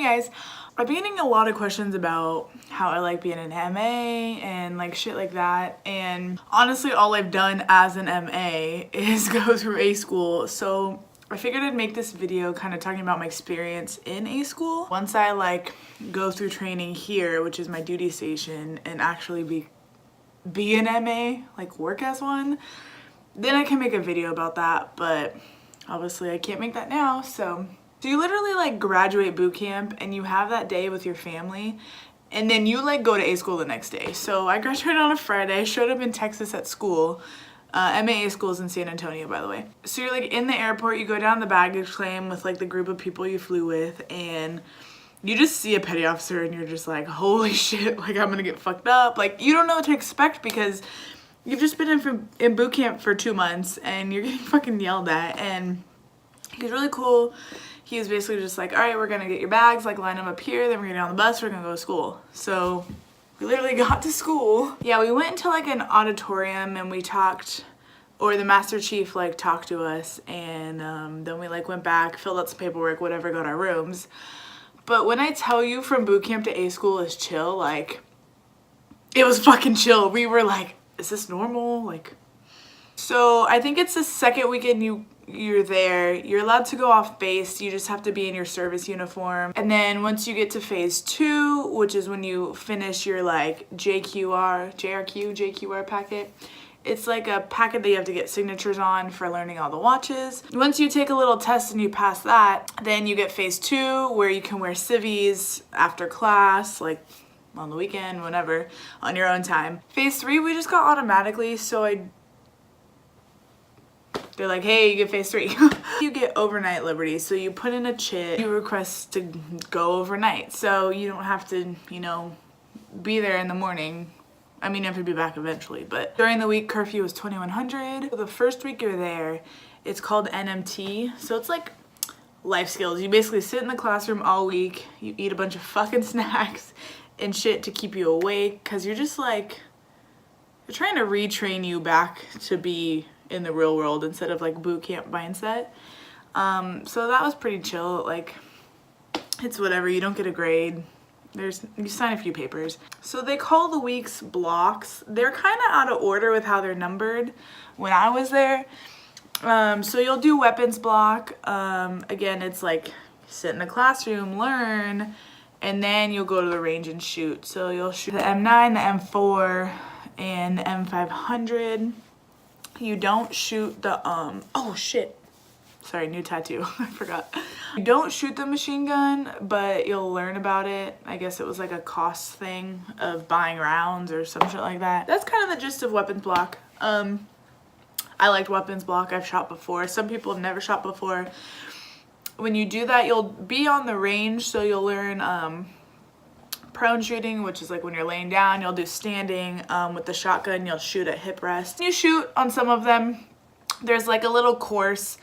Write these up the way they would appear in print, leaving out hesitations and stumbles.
guys, I've been getting a lot of questions about how I like being an MA and like shit like that, and honestly all I've done as an MA is go through A school, so I figured I'd make this video kind of talking about my experience in A school. Once I like go through training here, which is my duty station, and actually be an MA, like work as one, then I can make a video about that, but obviously I can't make that now. So you literally like graduate boot camp and you have that day with your family, and then you like go to A school the next day. So I graduated on a Friday, showed up in Texas at school. MAA school is in San Antonio, by the way. So you're like in the airport, you go down the baggage claim with like the group of people you flew with, and you just see a petty officer and you're just like, holy shit, like I'm gonna get fucked up. Like you don't know what to expect because you've just been in boot camp for 2 months and you're getting fucking yelled at. And he's really cool. He was basically just like, all right, we're gonna get your bags, like line them up here, then we're gonna get on the bus, we're gonna go to school. So we literally got to school. Yeah, we went into like an auditorium and we talked, or the Master Chief like talked to us, and then we like went back, filled out some paperwork, whatever, got our rooms. But when I tell you from boot camp to A school is chill, like it was fucking chill. We were like, is this normal? Like, so I think it's the second weekend you're there, you're allowed to go off base. You just have to be in your service uniform. And then once you get to phase 2, which is when you finish your like JRQ packet, it's like a packet that you have to get signatures on for learning all the watches. Once you take a little test and you pass that, then you get phase 2 where you can wear civvies after class, like on the weekend, whenever, on your own time. Phase 3 we just got automatically, so they're like, hey, you get phase 3. You get overnight liberty, so you put in a chit, you request to go overnight, so you don't have to, you know, be there in the morning. I mean, you have to be back eventually, but during the week curfew was 2100. The first week you're there, it's called NMT, so it's like life skills. You basically sit in the classroom all week, you eat a bunch of fucking snacks and shit to keep you awake, because you're just like, they're trying to retrain you back to be in the real world instead of like boot camp mindset. So that was pretty chill. Like, it's whatever, you don't get a grade, you sign a few papers. So they call the weeks blocks. They're kind of out of order with how they're numbered when I was there. So you'll do weapons block. Again, it's like sit in a classroom, learn, and then you'll go to the range and shoot. So you'll shoot the M9, the M4, and the M500. You don't shoot the oh shit, sorry, new tattoo. I forgot. You don't shoot the machine gun, but you'll learn about it. I guess it was like a cost thing of buying rounds or some shit like that. That's kind of the gist of weapons block. I liked weapons block. I've shot before. Some people have never shot before. When you do that, you'll be on the range, so you'll learn prone shooting, which is like when you're laying down. You'll do standing. With the shotgun, you'll shoot at hip rest. You shoot on some of them. There's like a little course,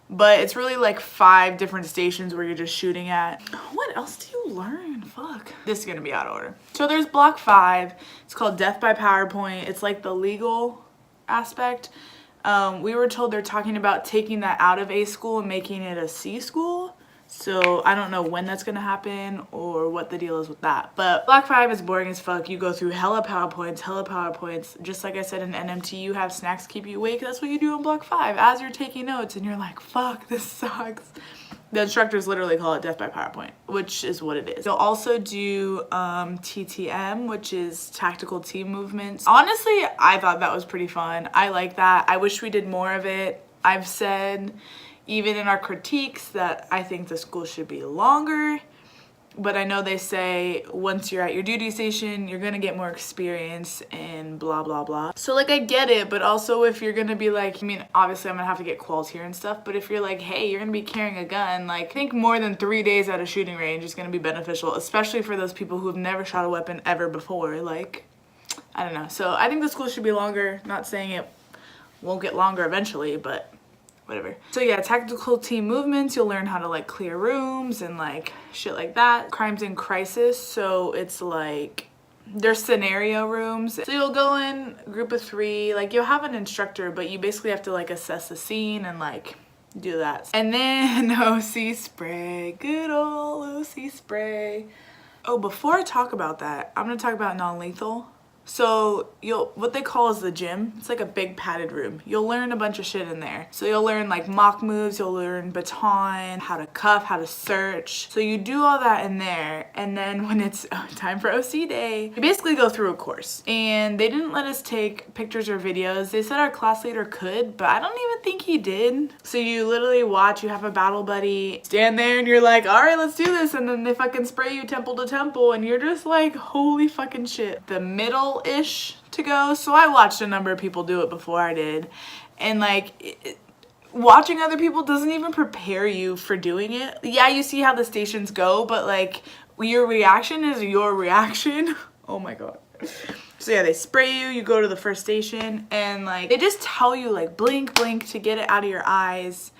but it's really like 5 different stations where you're just shooting at. What else do you learn? Fuck. This is gonna be out of order. So there's block 5. It's called Death by PowerPoint. It's like the legal aspect. We were told they're talking about taking that out of A school and making it a C school. So I don't know when that's gonna happen or what the deal is with that. But block 5 is boring as fuck. You go through hella PowerPoints. Just like I said in NMT, you have snacks to keep you awake. That's what you do in block 5 as you're taking notes and you're like, fuck, this sucks. The instructors literally call it Death by PowerPoint, which is what it is. You'll also do TTM, which is tactical team movements. Honestly, I thought that was pretty fun. I like that. I wish we did more of it. I've said even in our critiques that I think the school should be longer, but I know they say once you're at your duty station, you're gonna get more experience and blah, blah, blah. So like I get it, but also if you're gonna be like, I mean, obviously I'm gonna have to get quals here and stuff, but if you're like, hey, you're gonna be carrying a gun, like I think more than 3 days at a shooting range is gonna be beneficial, especially for those people who have never shot a weapon ever before. Like, I don't know. So I think the school should be longer. Not saying it won't get longer eventually, but whatever. So yeah, tactical team movements, you'll learn how to like clear rooms and like shit like that. Crimes in crisis, so it's like there's scenario rooms. So you'll go in group of 3, like you'll have an instructor, but you basically have to like assess the scene and like do that. And then OC spray, good old OC spray. Oh, before I talk about that, I'm gonna talk about non-lethal. So what they call is the gym. It's like a big padded room. You'll learn a bunch of shit in there. So you'll learn like mock moves, you'll learn baton, how to cuff, how to search. So you do all that in there. And then when it's time for OC day, you basically go through a course. And they didn't let us take pictures or videos. They said our class leader could, but I don't even think he did. So you literally watch, you have a battle buddy, stand there and you're like, all right, let's do this. And then they fucking spray you temple to temple and you're just like, holy fucking shit. The middle-ish to go. So I watched a number of people do it before I did. And like, watching other people doesn't even prepare you for doing it. Yeah, you see how the stations go, but like your reaction is your reaction. Oh my God. So yeah, they spray you, you go to the first station and like, they just tell you like blink, blink to get it out of your eyes.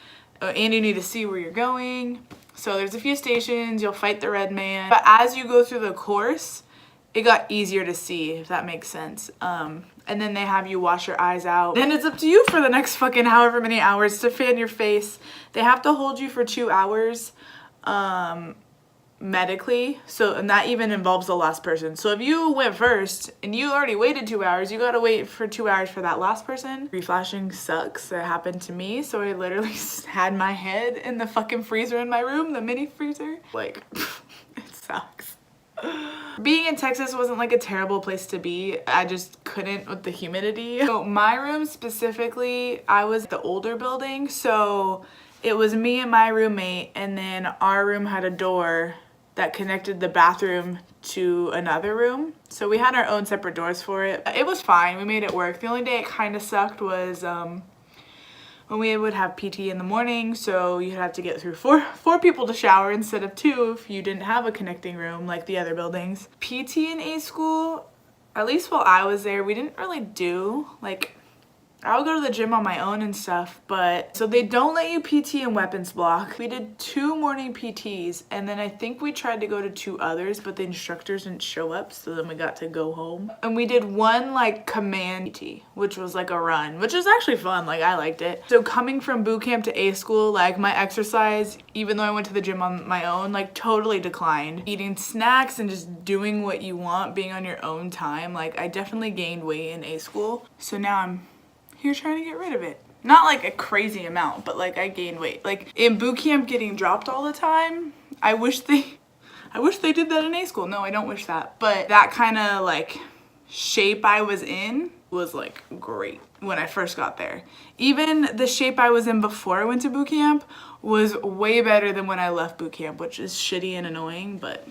And you need to see where you're going. So there's a few stations, you'll fight the red man. But as you go through the course, it got easier to see, if that makes sense. And then they have you wash your eyes out. Then it's up to you for the next fucking however many hours to fan your face. They have to hold you for 2 hours medically. So, and that even involves the last person. So if you went first and you already waited 2 hours, you gotta wait for 2 hours for that last person. Reflashing sucks. That happened to me. So I literally had my head in the fucking freezer in my room, the mini freezer. Like, it sucks. Being in Texas wasn't like a terrible place to be. I just couldn't with the humidity. So my room specifically, I was the older building. So it was me and my roommate, and then our room had a door that connected the bathroom to another room. So we had our own separate doors for it. It was fine, we made it work. The only day it kind of sucked was when we would have PT in the morning, so you'd have to get through four people to shower instead of 2 if you didn't have a connecting room like the other buildings. PT in A school, at least while I was there, we didn't really do, like, I would go to the gym on my own and stuff, but so they don't let you PT in weapons block. We did 2 morning PTs, and then I think we tried to go to 2 others, but the instructors didn't show up, so then we got to go home. And we did 1 like command PT, which was like a run, which was actually fun. Like, I liked it. So coming from boot camp to A school, like my exercise, even though I went to the gym on my own, like totally declined. Eating snacks and just doing what you want, being on your own time, like I definitely gained weight in A school. So now I'm here trying to get rid of it. Not like a crazy amount, but like I gained weight. Like in boot camp getting dropped all the time, I wish they did that in A school. No, I don't wish that. But that kind of like shape I was in was like great when I first got there. Even the shape I was in before I went to boot camp was way better than when I left boot camp, which is shitty and annoying, but.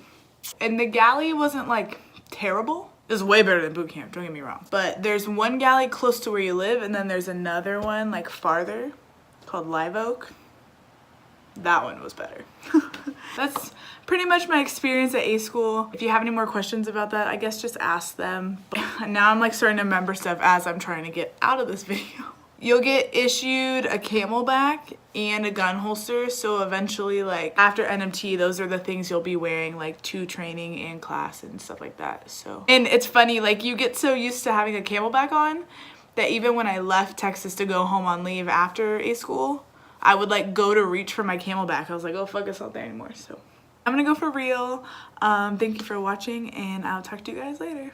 And the galley wasn't like terrible. It was way better than boot camp, don't get me wrong. But there's one galley close to where you live, and then there's another one like farther called Live Oak. That one was better. That's pretty much my experience at A school. If you have any more questions about that, I guess just ask them. But now I'm like starting to remember stuff as I'm trying to get out of this video. You'll get issued a Camelback and a gun holster. So eventually, like after NMT, those are the things you'll be wearing like to training and class and stuff like that. So, and it's funny, like you get so used to having a Camelback on that even when I left Texas to go home on leave after A school, I would like go to reach for my Camelback. I was like, oh fuck, it's not there anymore. So I'm gonna go for real. Thank you for watching, and I'll talk to you guys later.